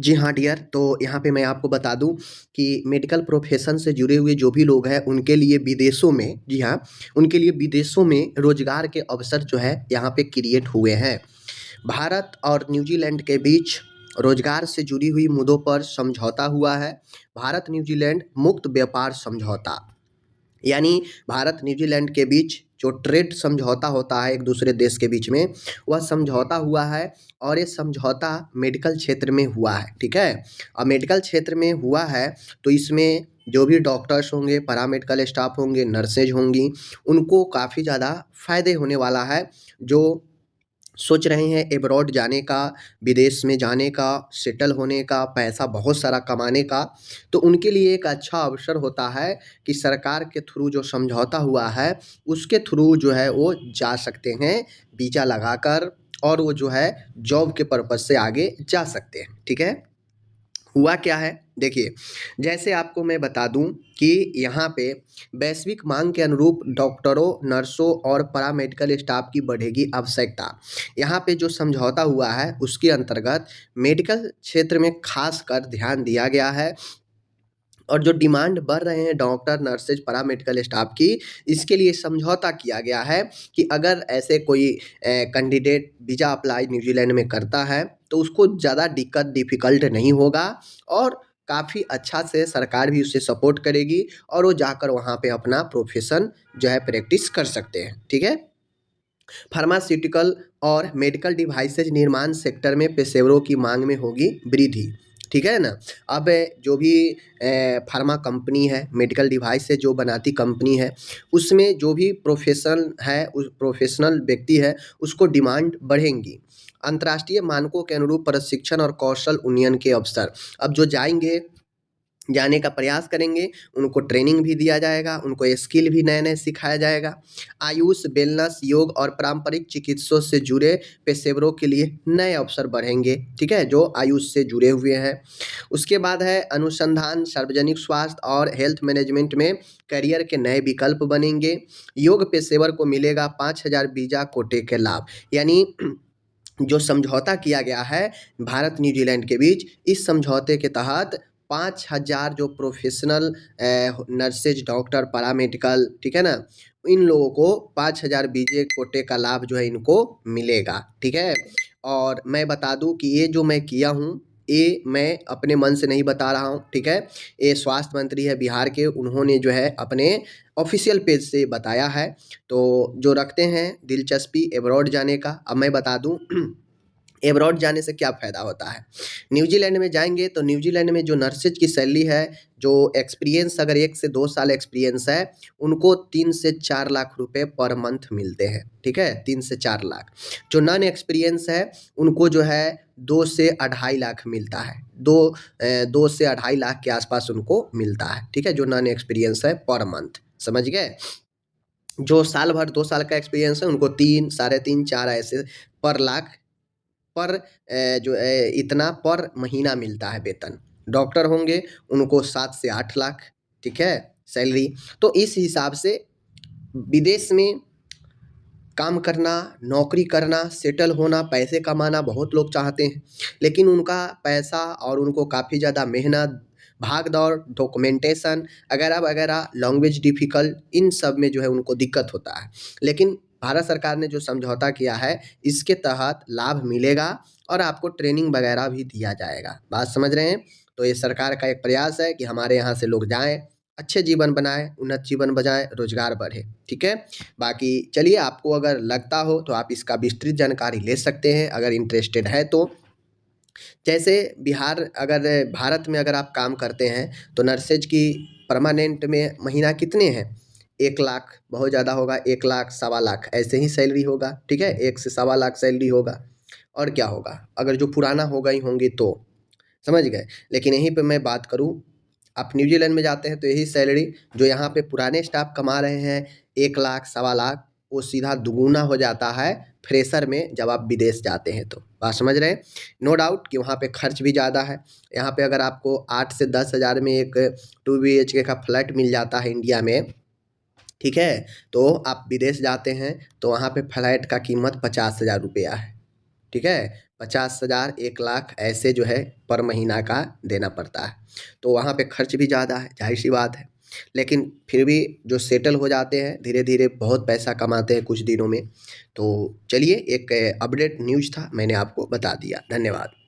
जी हाँ डियर, तो यहाँ पे मैं आपको बता दूँ कि मेडिकल प्रोफ़ेशन से जुड़े हुए जो भी लोग हैं उनके लिए विदेशों में, जी हाँ, उनके लिए विदेशों में रोज़गार के अवसर जो है यहाँ पे क्रिएट हुए हैं। भारत और न्यूज़ीलैंड के बीच रोज़गार से जुड़ी हुई मुद्दों पर समझौता हुआ है। भारत न्यूज़ीलैंड मुक्त व्यापार समझौता, यानी भारत न्यूजीलैंड के बीच जो ट्रेड समझौता होता है एक दूसरे देश के बीच में, वह समझौता हुआ है। और ये समझौता मेडिकल क्षेत्र में हुआ है, ठीक है। और मेडिकल क्षेत्र में हुआ है तो इसमें जो भी डॉक्टर्स होंगे, पैरामेडिकल स्टाफ होंगे, नर्सेज होंगी, उनको काफ़ी ज़्यादा फ़ायदे होने वाला है। जो सोच रहे हैं एब्रॉड जाने का, विदेश में जाने का, सेटल होने का, पैसा बहुत सारा कमाने का, तो उनके लिए एक अच्छा अवसर होता है कि सरकार के थ्रू जो समझौता हुआ है, उसके थ्रू जो है वो जा सकते हैं वीज़ा लगाकर, और वो जो है जॉब के पर्पज़ से आगे जा सकते हैं, ठीक है। हुआ क्या है देखिए, जैसे आपको मैं बता दूं कि यहाँ पे वैश्विक मांग के अनुरूप डॉक्टरों, नर्सों और पैरामेडिकल स्टाफ की बढ़ेगी आवश्यकता। यहाँ पे जो समझौता हुआ है उसके अंतर्गत मेडिकल क्षेत्र में खास कर ध्यान दिया गया है। और जो डिमांड बढ़ रहे हैं डॉक्टर, नर्सेज, पैरामेडिकल स्टाफ की, इसके लिए समझौता किया गया है कि अगर ऐसे कोई कैंडिडेट वीज़ा अप्लाई न्यूजीलैंड में करता है तो उसको ज़्यादा दिक्कत डिफ़िकल्ट नहीं होगा, और काफ़ी अच्छा से सरकार भी उसे सपोर्ट करेगी और वो जाकर वहाँ पे अपना प्रोफ़ेशन जो है प्रैक्टिस कर सकते हैं, ठीक है। फार्मास्यूटिकल और मेडिकल डिवाइसेज निर्माण सेक्टर में पेशेवरों की मांग में होगी वृद्धि, ठीक है ना। अब जो भी फार्मा कंपनी है, मेडिकल डिवाइस से जो बनाती कंपनी है, उसमें जो भी प्रोफेशन है, उस प्रोफेशनल व्यक्ति है, उसको डिमांड बढ़ेंगी। अंतर्राष्ट्रीय मानकों के अनुरूप प्रशिक्षण और कौशल उन्नयन के अवसर, अब जो जाएंगे, जाने का प्रयास करेंगे, उनको ट्रेनिंग भी दिया जाएगा, उनको स्किल भी नए-नए सिखाया जाएगा। आयुष, वेलनेस, योग और पारंपरिक चिकित्सों से जुड़े पेशेवरों के लिए नए अवसर बढ़ेंगे, ठीक है, जो आयुष से जुड़े हुए हैं। उसके बाद है अनुसंधान, सार्वजनिक स्वास्थ्य और हेल्थ मैनेजमेंट में करियर के नए विकल्प बनेंगे। योग पेशेवर को मिलेगा 5,000 वीज़ा कोटे के लाभ, यानी जो समझौता किया गया है भारत न्यूजीलैंड के बीच, इस समझौते के तहत 5,000 जो प्रोफेशनल नर्सेज, डॉक्टर, पैरामेडिकल, ठीक है ना, इन लोगों को 5,000 वीजे कोटे का लाभ जो है इनको मिलेगा, ठीक है। और मैं बता दूं कि ये जो मैं किया हूँ, ये मैं अपने मन से नहीं बता रहा हूँ, ठीक है। ये स्वास्थ्य मंत्री है बिहार के, उन्होंने जो है अपने ऑफिशियल पेज से बताया है। तो जो रखते हैं दिलचस्पी एब्रॉड जाने का, अब मैं बता दूं एब्रॉड जाने से क्या फ़ायदा होता है। न्यूजीलैंड में जाएंगे तो न्यूजीलैंड में जो नर्सेज की सैलरी है, जो एक्सपीरियंस अगर 1 से 2 साल एक्सपीरियंस है, उनको 3 से 4 लाख रुपए पर मंथ मिलते हैं, ठीक है, 3 से 4 लाख। जो नॉन एक्सपीरियंस है उनको जो है 2 से 2.5 लाख मिलता है, 2 से 2.5 लाख के आसपास उनको मिलता है, ठीक है, जो नॉन एक्सपीरियंस है पर मंथ, समझ गए। जो साल भर 2 साल का एक्सपीरियंस है उनको 3, साढ़े 3, 4 ऐसे पर लाख पर इतना पर महीना मिलता है वेतन। डॉक्टर होंगे उनको 7 से 8 लाख, ठीक है, सैलरी। तो इस हिसाब से विदेश में काम करना, नौकरी करना, सेटल होना, पैसे कमाना बहुत लोग चाहते हैं, लेकिन उनका पैसा और उनको काफ़ी ज़्यादा मेहनत, भाग-दौड़, डॉक्यूमेंटेशन वगैरह-वगैरह, लैंग्वेज डिफ़िकल्ट, इन सब में जो है उनको दिक्कत होता है। लेकिन भारत सरकार ने जो समझौता किया है, इसके तहत लाभ मिलेगा और आपको ट्रेनिंग वगैरह भी दिया जाएगा। बात समझ रहे हैं? तो ये सरकार का एक प्रयास है कि हमारे यहाँ से लोग जाएँ, अच्छे जीवन बनाएँ, उन्नत जीवन बजाएँ, रोज़गार बढ़े, ठीक है? बाकी चलिए, आपको अगर लगता हो तो आप इसका विस्तृत जानकारी ले सकते हैं अगर इंटरेस्टेड है तो। जैसे बिहार, अगर भारत में अगर आप काम करते हैं तो नर्सेज की परमानेंट में महीना कितने हैं? 1 लाख बहुत ज़्यादा होगा, 1 लाख, सवा लाख ऐसे ही सैलरी होगा, ठीक है, 1 से सवा लाख सैलरी होगा। और क्या होगा अगर जो पुराना हो गई होंगी तो, समझ गए। लेकिन यहीं पे मैं बात करूँ, आप न्यूजीलैंड में जाते हैं तो यही सैलरी जो यहाँ पे पुराने स्टाफ कमा रहे हैं, 1 लाख, सवा लाख, वो सीधा दुगुना हो जाता है फ्रेशर में जब आप विदेश जाते हैं तो। बात समझ रहे हैं? नो डाउट कि वहाँ पे खर्च भी ज़्यादा है। यहाँ पे अगर आपको 8 से 10 हज़ार में एक 2 बीएचके का फ्लैट मिल जाता है इंडिया में, ठीक है, तो आप विदेश जाते हैं तो वहाँ पे फ्लैट का कीमत 50,000 रुपया है, ठीक है। 50,000 1,00,000 ऐसे जो है पर महीना का देना पड़ता है। तो वहाँ पे खर्च भी ज़्यादा है, ज़ाहिर-सी बात है। लेकिन फिर भी जो सेटल हो जाते हैं, धीरे-धीरे बहुत पैसा कमाते हैं कुछ दिनों में। तो चलिए एक अपडेट न्यूज़ था, मैंने आपको बता दिया। धन्यवाद।